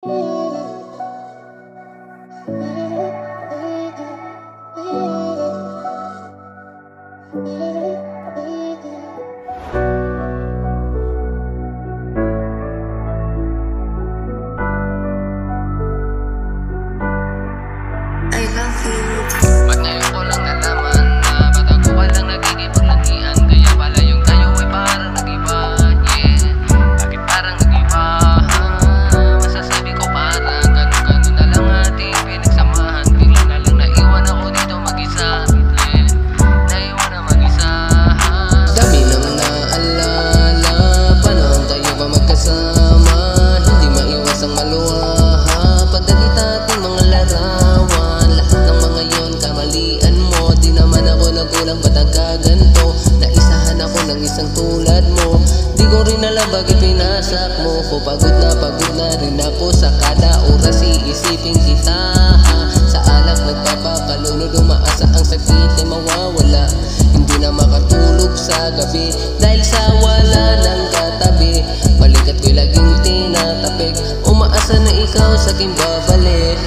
Ba't ngayon ko lang nalaman na ba't ako walang nagkikipaglandian? Kaya pala yung tayo ay parang nag-iba, yeah. Bakit parang nag-iba? Masasabi ko parang ganun-ganun na lang ating pinagsamahan. Bigla na lang naiwan ako dito mag-isa, yeah. Naiwan na mag-isa. Dami nang naalala, panahon tayo pa magkasama. Hindi maiwas ang maluha, pagdalit ating mga larawan. Kamalian mo, di naman ako nagulang, ba't nagkaganto? Naisahan ako ng isang tulad mo. Di ko rin alam bakit pinasak mo ko. Pagod na rin ako sa kada oras iisipin kita. Sa alak nagpapakalunod, umaasa ang sakit ay mawawala. Hindi na makatulog sa gabi dahil sa wala ng katabi. Balikat ko'y laging tinatapik, umaasa na ikaw sa aking babalik.